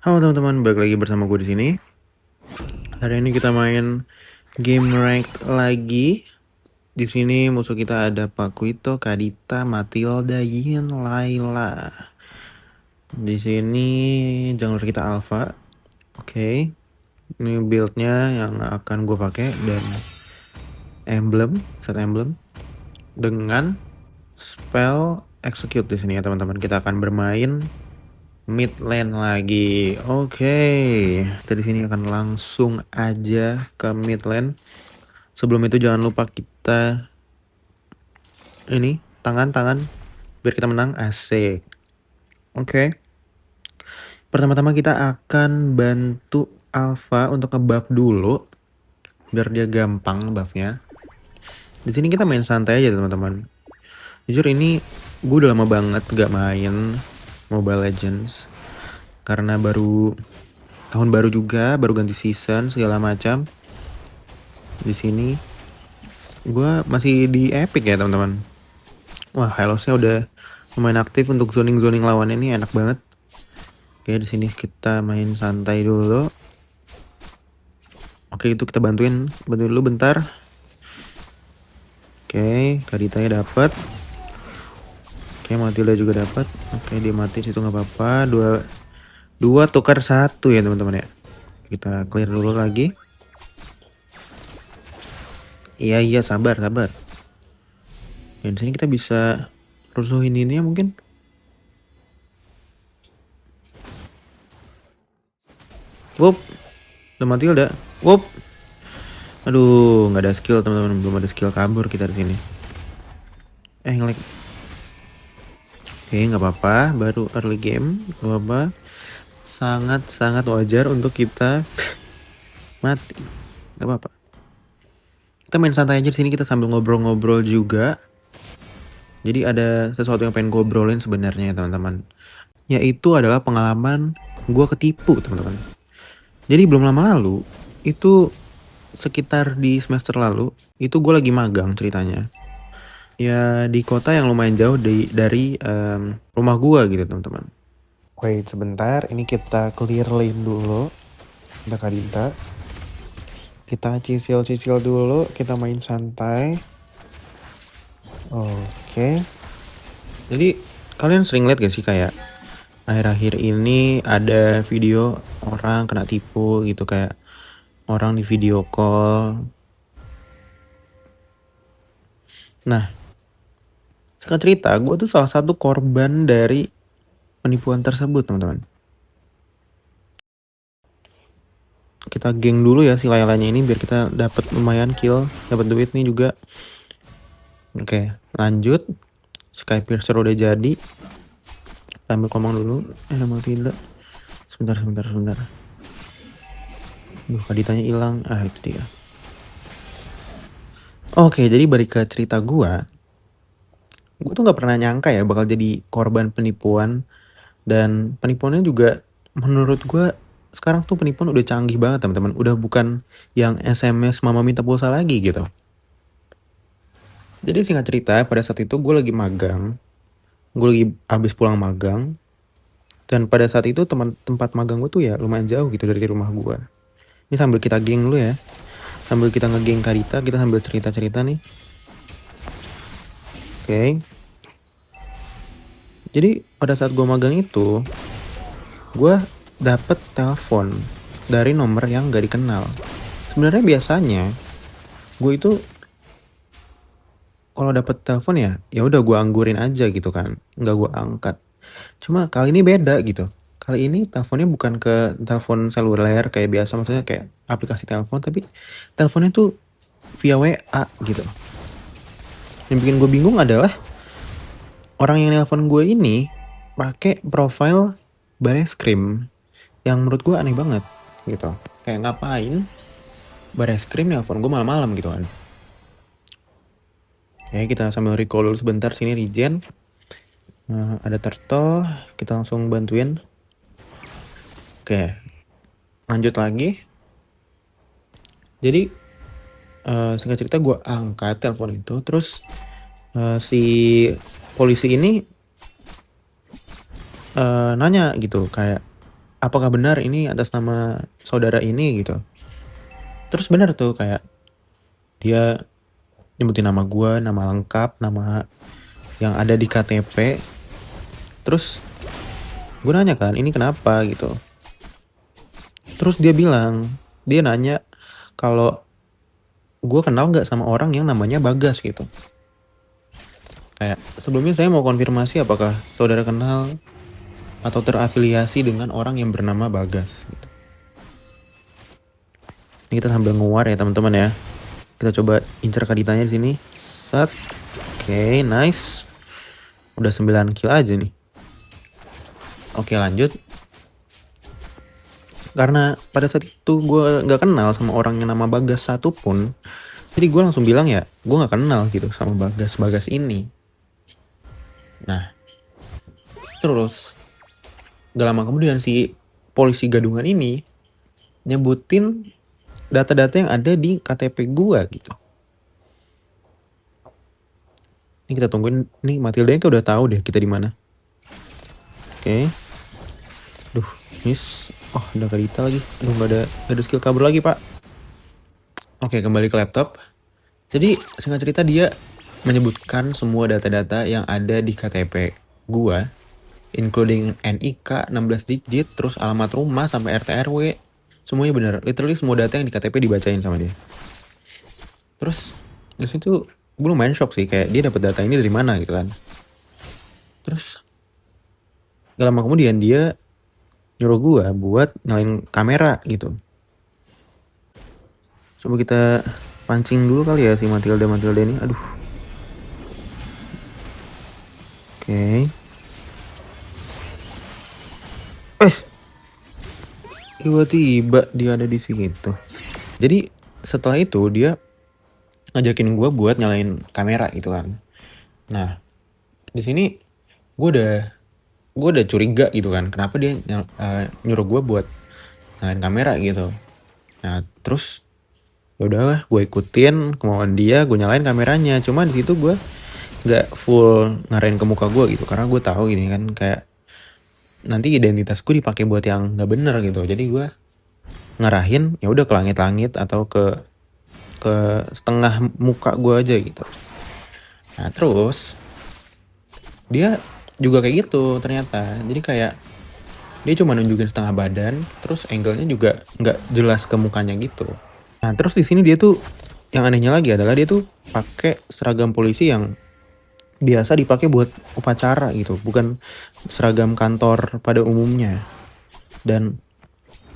Halo teman-teman, balik lagi bersama gue di sini. Hari ini kita main game ranked lagi. Di sini musuh kita ada Pakuito, Kadita, Matilda, Yin, Layla. Di sini jungler kita Alpha. Oke. Ini build-nya yang akan gue pakai dan set emblem dengan spell execute di sini ya teman-teman. Kita akan bermain mid lane lagi. Oke. Kita di sini akan langsung aja ke mid lane. Sebelum itu jangan lupa kita ini tangan biar kita menang. Asik. Oke. Pertama-tama kita akan bantu Alpha untuk ngebuff dulu biar dia gampang buffnya. Di sini kita main santai aja teman-teman. Jujur ini gue udah lama banget gak main Mobile Legends karena baru tahun baru juga, baru ganti season segala macam. Di sini gue masih di Epic ya teman-teman. Wah, Hylosnya udah lumayan aktif untuk zoning lawan ini, enak banget. Oke, di sini kita main santai dulu. Oke, itu kita bantuin dulu bentar. Oke, Kaditanya dapat. Oke, Matilda juga dapat. Oke, dia mati situ nggak apa-apa. Dua tukar satu ya teman-teman ya. Kita clear dulu lagi. Iya sabar. Ya, di sini kita bisa rusuhin ini ya mungkin. Wup, udah Matilda. Wup. Aduh, nggak ada skill teman-teman, belum ada skill kabur kita di sini. Ngelag. Oke, nggak apa-apa, baru early game, nggak apa-apa. Sangat wajar untuk kita mati, nggak apa-apa. Kita main santai aja di sini, kita sambil ngobrol-ngobrol juga. Jadi ada sesuatu yang pengen ngobrolin sebenarnya teman-teman. Yaitu adalah pengalaman gue ketipu teman-teman. Jadi belum lama lalu, itu sekitar di semester lalu, itu gue lagi magang ceritanya. Ya di kota yang lumayan jauh dari rumah gue gitu teman-teman. Wait sebentar, ini kita clear lane dulu. Ada Kadita. Kita cicil dulu, kita main santai. Oke. Jadi kalian sering lihat gak sih kayak akhir-akhir ini ada video orang kena tipu gitu, kayak orang di video call. Nah, sekarang cerita, gue tuh salah satu korban dari penipuan tersebut teman-teman. Kita geng dulu ya si Lailanya ini biar kita dapat lumayan kill, dapat duit nih juga. Oke, lanjut. Sky Piercer udah jadi. Sambil ngomong dulu. Mau tidak? Sebentar. Duh, Kaditanya hilang. Itu dia. Oke, jadi balik ke cerita gue tuh nggak pernah nyangka ya bakal jadi korban penipuan. Dan penipuannya juga menurut gue sekarang tuh penipuan udah canggih banget teman-teman. Udah bukan yang SMS mama minta pulsa lagi gitu. Jadi singkat cerita, pada saat itu gue lagi magang. Gue lagi habis pulang magang. Dan pada saat itu tempat magang gue tuh ya lumayan jauh gitu dari rumah gue. Ini sambil kita geng dulu ya. Sambil kita ngegeng Kadita, kita sambil cerita-cerita nih. Oke. Jadi pada saat gue magang itu, gue dapet telepon dari nomor yang gak dikenal. Sebenarnya biasanya gue itu kalau dapet telepon ya udah gue anggurin aja gitu kan, nggak gue angkat. Cuma kali ini beda gitu. Kali ini teleponnya bukan ke telepon seluler kayak biasa, maksudnya kayak aplikasi telepon, tapi teleponnya tuh via WA gitu. Yang bikin gue bingung adalah orang yang nelpon gue ini pakai profile Bareskrim yang menurut gue aneh banget gitu. Kayak ngapain Bareskrim nelpon gue malam-malam gitu kan. Ya kita sambil recall dulu sebentar, sini regen. Ada turtle, kita langsung bantuin. Oke, lanjut lagi. Jadi singkat cerita gue angkat telepon itu, terus si polisi ini nanya gitu kayak, apakah benar ini atas nama saudara ini gitu. Terus benar tuh kayak dia nyebutin nama gue, nama lengkap, nama yang ada di KTP. Terus gue nanya kan, ini kenapa gitu. Terus dia nanya kalau gue kenal nggak sama orang yang namanya Bagas gitu. Kayak sebelumnya saya mau konfirmasi apakah saudara kenal atau terafiliasi dengan orang yang bernama Bagas gitu. Ini kita sambil nguar ya teman-teman ya. Kita coba incer kaditanya di sini. Set. Oke, nice. Udah 9 kill aja nih. Oke, lanjut. Karena pada saat itu gue nggak kenal sama orang yang nama Bagas satupun, jadi gue langsung bilang ya, gue nggak kenal gitu sama Bagas ini. Nah, terus gak lama kemudian si polisi gadungan ini nyebutin data-data yang ada di KTP gue gitu. Ini kita tungguin, nih Matilda itu udah tahu deh kita di mana. Oke. Duh, miss. Oh, udah kadita lagi. Aduh, gak ada skill kabur lagi, Pak. Oke, kembali ke laptop. Jadi, singkat cerita dia menyebutkan semua data-data yang ada di KTP gua, including NIK 16 digit, terus alamat rumah sampai RT RW. Semuanya benar. Literally semua data yang di KTP dibacain sama dia. Terus itu gue lumayan shock sih, kayak dia dapat data ini dari mana gitu kan. Terus gak lama kemudian dia nyuruh gue buat nyalain kamera gitu. Coba kita pancing dulu kali ya si Matilda ini. Aduh. Oke. Tiba-tiba dia ada di situ. Jadi setelah itu dia ngajakin gue buat nyalain kamera gitu kan. Nah, di sini gue udah curiga gitu kan, kenapa dia nyuruh gue buat nyalain kamera gitu. Nah, terus ya udahlah, gue ikutin kemauan dia, gue nyalain kameranya. Cuma di situ gue nggak full ngarahin ke muka gue gitu, karena gue tahu gini kan, kayak nanti identitas gue dipakai buat yang nggak bener gitu. Jadi gue ngarahin ya udah ke langit-langit atau ke setengah muka gue aja gitu. Nah, terus dia juga kayak gitu ternyata. Jadi kayak dia cuma nunjukin setengah badan, terus angle-nya juga nggak jelas ke mukanya gitu. Nah, terus di sini dia tuh yang anehnya lagi adalah dia tuh pakai seragam polisi yang biasa dipakai buat upacara gitu, bukan seragam kantor pada umumnya. Dan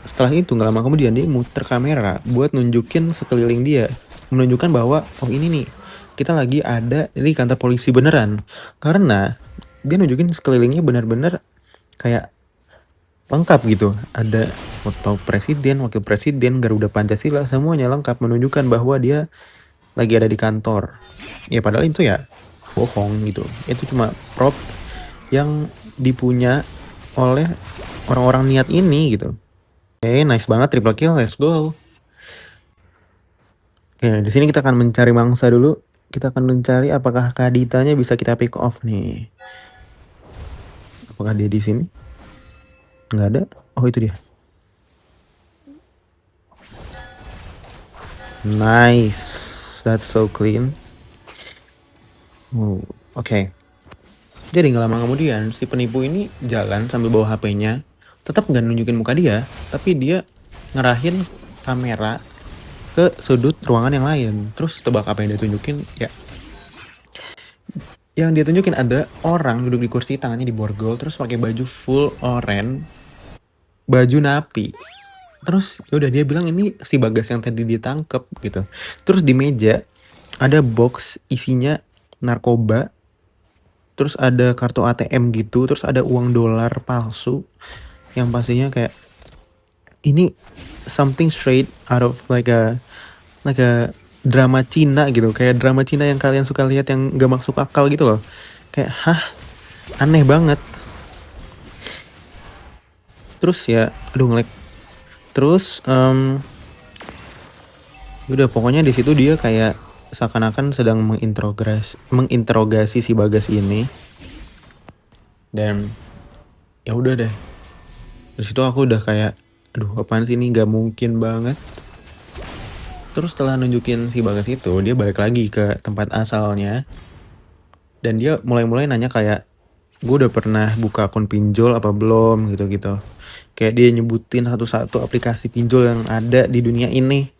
setelah itu nggak lama kemudian dia muter kamera buat nunjukin sekeliling dia, menunjukkan bahwa oh ini nih kita lagi ada di kantor polisi beneran. Karena dia nunjukin sekelilingnya benar-benar kayak lengkap gitu, ada foto presiden, wakil presiden, Garuda Pancasila, semuanya lengkap menunjukkan bahwa dia lagi ada di kantor. Ya padahal itu ya bohong gitu, itu cuma prop yang dipunya oleh orang-orang niat ini gitu. Oke, nice banget, triple kill, let's go. Oke, di sini kita akan mencari mangsa dulu. Kita akan mencari apakah kaditanya bisa kita pick off nih. Apakah dia di sini? Nggak ada. Oh, itu dia. Nice, that's so clean. Oke. Jadi nggak lama kemudian si penipu ini jalan sambil bawa HP-nya, tetap nggak nunjukin muka dia, tapi dia ngerahin kamera ke sudut ruangan yang lain. Terus tebak apa yang dia tunjukin? Ya, yang dia tunjukin ada orang duduk di kursi, tangannya diborgol, terus pakai baju full oranye, baju napi. Terus yaudah dia bilang ini si Bagas yang tadi ditangkep gitu. Terus di meja ada box isinya narkoba, terus ada kartu ATM gitu, terus ada uang dolar palsu yang pastinya kayak ini something straight out of like a drama Cina gitu, kayak drama Cina yang kalian suka lihat yang gak masuk akal gitu loh. Kayak aneh banget. Terus ya aduh ngelag. Terus udah pokoknya di situ dia kayak seakan-akan sedang menginterogasi si Bagas ini. Dan ya udah deh, Di situ aku udah kayak, aduh apaan sih ini, nggak mungkin banget. Terus setelah nunjukin si Bagas itu, dia balik lagi ke tempat asalnya. Dan dia mulai-mulai nanya kayak, gue udah pernah buka akun pinjol apa belum gitu-gitu. Kayak dia nyebutin satu-satu aplikasi pinjol yang ada di dunia ini.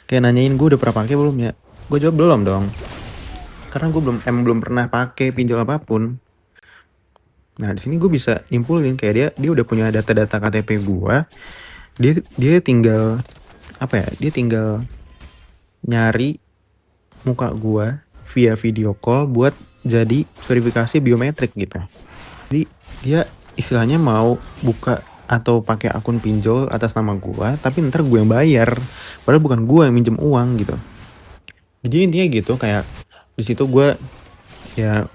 Kayak nanyain gue udah pernah pakai belum ya. Gue jawab belum dong. Karena gue belum pernah pakai pinjol apapun. Nah di sini gue bisa nyimpulin kayak dia udah punya data-data KTP gue. Dia tinggal apa ya? Dia tinggal nyari muka gue via video call buat jadi verifikasi biometrik gitu. Jadi dia istilahnya mau buka atau pakai akun pinjol atas nama gue, tapi ntar gue yang bayar. Padahal bukan gue yang minjem uang gitu. Jadi intinya gitu, kayak di situ gue ya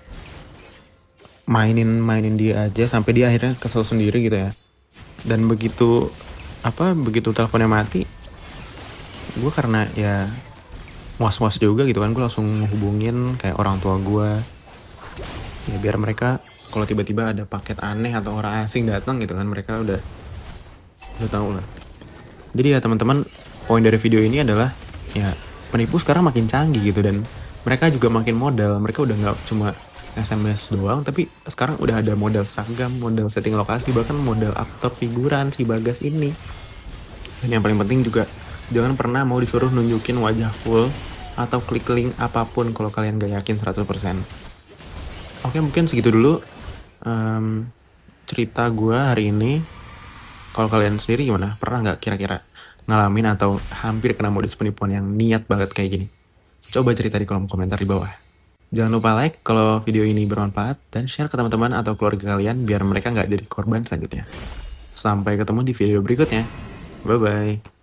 mainin dia aja sampai dia akhirnya kesel sendiri gitu ya. Dan begitu teleponnya mati, gue karena ya was-was juga gitu kan, gue langsung hubungin kayak orang tua gue ya biar mereka kalau tiba-tiba ada paket aneh atau orang asing datang gitu kan, mereka udah tahu lah. Jadi ya teman-teman, poin dari video ini adalah ya penipu sekarang makin canggih gitu, dan mereka juga makin modal. Mereka udah nggak cuma SMS doang, tapi sekarang udah ada modal seragam, modal setting lokasi, bahkan modal aktor figuran si Bagas ini. Dan yang paling penting juga, jangan pernah mau disuruh nunjukin wajah full atau klik link apapun kalau kalian gak yakin 100%. Oke, mungkin segitu dulu cerita gue hari ini. Kalau kalian sendiri gimana? Pernah nggak kira-kira ngalamin atau hampir kena modus penipuan yang niat banget kayak gini? Coba cerita di kolom komentar di bawah. Jangan lupa like kalau video ini bermanfaat dan share ke teman-teman atau keluarga kalian biar mereka nggak jadi korban selanjutnya. Sampai ketemu di video berikutnya. Bye-bye.